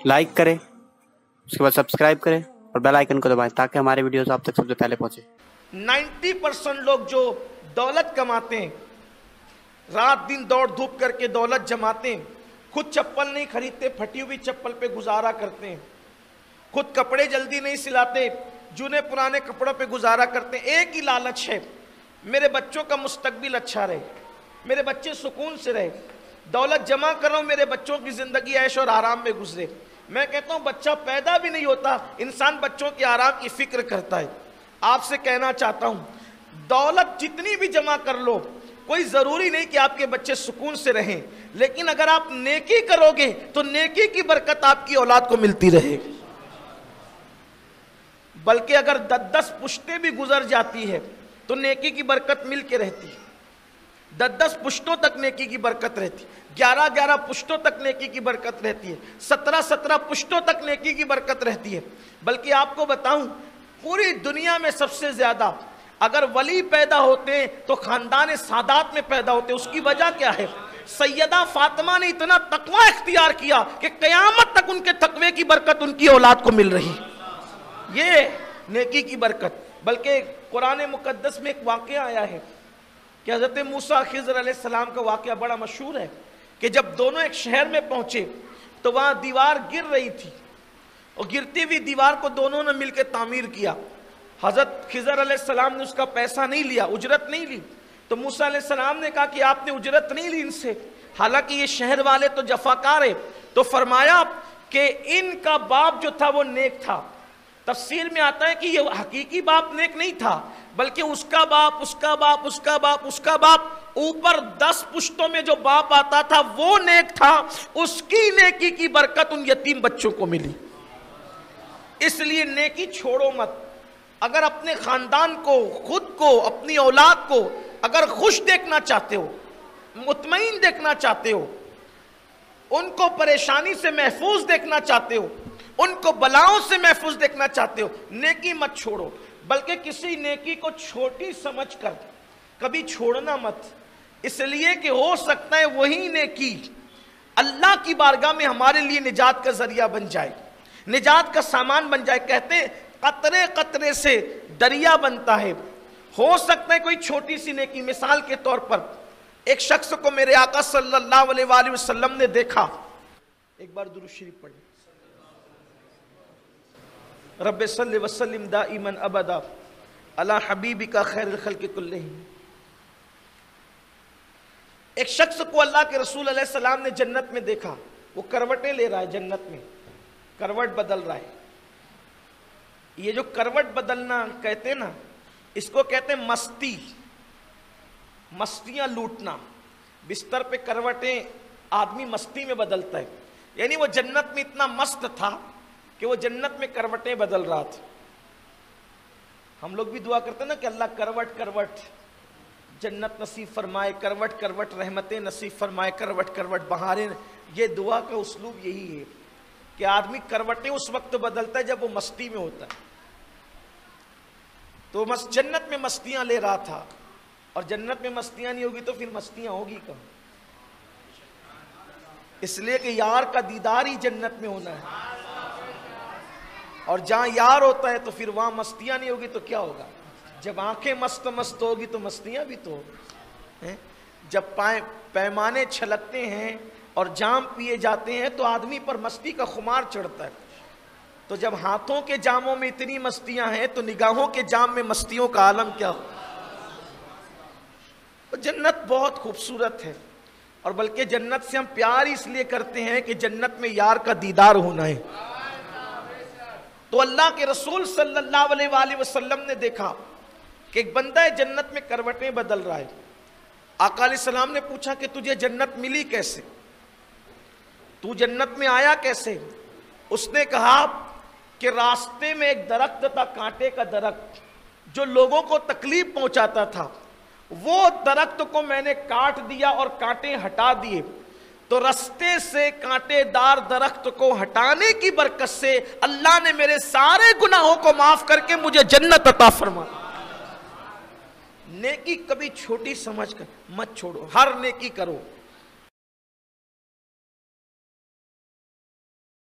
Like करें, उसके बाद सब्सक्राइब करें और बेल आइकन को दबाएं ताकि हमारे वीडियोस आप तक सबसे पहले पहुंचे। 90% लोग जो दौलत कमाते हैं, रात दिन दौड़ धूप करके दौलत जमाते हैं, खुद चप्पल नहीं खरीदते, फटी हुई चप्पल पे गुजारा करते हैं, खुद कपड़े जल्दी नहीं सिलाते, जूने पुराने कपड़ों पे गुजारा करते हैं। एक ही लालच है, मेरे बच्चों का मुस्तकबिल अच्छा रहे, मेरे बच्चे सुकून से रहे, दौलत जमा कर रहा हूं, मेरे बच्चों की जिंदगी ऐश और आराम में गुजरे। मैं कहता हूं बच्चा पैदा भी नहीं होता, इंसान बच्चों के आराम की फिक्र करता है। आपसे कहना चाहता हूं, दौलत जितनी भी जमा कर लो, कोई जरूरी नहीं कि आपके बच्चे सुकून से रहें, लेकिन अगर आप नेकी करोगे तो नेकी की बरकत आपकी औलाद को मिलती रहे। बल्कि अगर 10-10 पुश्तें भी गुजर जाती है तो नेकी की बरकत मिल के रहती है। 10-10 पुश्तों तक नेकी की बरकत रहती है, 11-11 पुश्तों तक नेकी की बरकत रहती है, 17-17 पुश्तों तक नेकी की बरकत रहती है। बल्कि आपको बताऊं, पूरी दुनिया में सबसे ज्यादा अगर वली पैदा होते हैं तो खानदान सादात में पैदा होते हैं। उसकी वजह क्या है? सैयदा फातिमा ने इतना तकवा इख्तियार किया कि क़यामत तक उनके तकवे की बरकत उनकी औलाद को मिल रही। ये नेकी की बरकत। बल्कि कुरान मुकद्दस में एक वाक़या आया है कि हज़रत मूसा खिज़र अलैहिस्सलाम का वाक़या बड़ा मशहूर है कि जब दोनों एक शहर में पहुंचे तो वहां दीवार गिर रही थी और गिरती हुई दीवार को दोनों ने मिलकर तामीर किया। हज़रत खिज़र अलैहिस्सलाम ने उसका पैसा नहीं लिया, उजरत नहीं ली। तो मूसा अलैहिस्सलाम ने कहा कि आपने उजरत नहीं ली इनसे, हालांकि ये शहर वाले तो जफाकार है। तो फरमाया कि इनका बाप जो था वो नेक था। तफसीर में आता है कि ये हकीकी बाप नेक नहीं था, बल्कि उसका बाप, उसका बाप, उसका बाप, उसका बाप, ऊपर 10 पुश्तों में जो बाप आता था वो नेक था। उसकी नेकी की बरकत उन यतीम बच्चों को मिली। इसलिए नेकी छोड़ो मत। अगर अपने खानदान को, खुद को, अपनी औलाद को अगर खुश देखना चाहते हो, मुतमईन देखना चाहते हो, उनको परेशानी से महफूज देखना चाहते हो, उनको बलाओं से महफूज देखना चाहते हो, नेकी मत छोड़ो। बल्कि किसी नेकी को छोटी समझकर कभी छोड़ना मत, इसलिए कि हो सकता है वही नेकी अल्लाह की बारगाह में हमारे लिए निजात का जरिया बन जाए, निजात का सामान बन जाए। कहते हैं कतरे कतरे से दरिया बनता है। हो सकता है कोई छोटी सी नेकी, मिसाल के तौर पर एक शख्स को मेरे आका सल्लल्लाहु अलैहि वसल्लम ने देखा। एक बार दुरूद शरीफ पढ़े, रब्बे सल्लि व सल्लिम दाइमन अबदा अला हबीबिका खैरुल खल्क़ि कुल्लिहिम। एक शख्स को अल्लाह के रसूल अलैहि सलाम ने जन्नत में देखा। वो करवटें ले रहा है, जन्नत में करवट बदल रहा है। ये जो करवट बदलना कहते हैं ना, इसको कहते हैं मस्ती, मस्तियां लूटना। बिस्तर पे करवटें आदमी मस्ती में बदलता है। यानी वो जन्नत में इतना मस्त था कि वो जन्नत में करवटें बदल रहा था। हम लोग भी दुआ करते हैं ना कि अल्लाह करवट करवट जन्नत नसीब फरमाए, करवट करवट रहमतें नसीब फरमाए, करवट करवट बहारें। ये दुआ का उसलूब यही है कि आदमी करवटें उस वक्त बदलता है जब वो मस्ती में होता है। तो जन्नत में मस्तियां ले रहा था, और जन्नत में मस्तियां नहीं होगी तो फिर मस्तियां होगी कहाँ? इसलिए कि यार का दीदार ही जन्नत में होना है, और जहां यार होता है तो फिर वहां मस्तियां नहीं होगी तो क्या होगा? जब आंखें मस्त मस्त होगी तो मस्तियां भी तो होगी। जब पैमाने छलकते हैं और जाम पिए जाते हैं तो आदमी पर मस्ती का खुमार चढ़ता है। तो जब हाथों के जामों में इतनी मस्तियां हैं तो निगाहों के जाम में मस्तियों का आलम क्या हो? तो जन्नत बहुत खूबसूरत है, और बल्कि जन्नत से हम प्यार इसलिए करते हैं कि जन्नत में यार का दीदार होना है। तो अल्लाह के रसूल सल्लल्लाहु अलैहि वसल्लम ने देखा कि एक बंदा है जन्नत में करवटें बदल रहा है। आका अलैहिस्सलाम ने पूछा कि तुझे जन्नत मिली कैसे, तू जन्नत में आया कैसे? उसने कहा कि रास्ते में एक दरख्त था, कांटे का दरख्त, जो लोगों को तकलीफ पहुंचाता था। वो दरख्त को मैंने काट दिया और कांटे हटा दिए, तो रास्ते से कांटेदार दरख्त को हटाने की बरकत से अल्लाह ने मेरे सारे गुनाहों को माफ करके मुझे जन्नत अता फरमा। नेकी कभी छोटी समझकर मत छोड़ो, हर नेकी करो।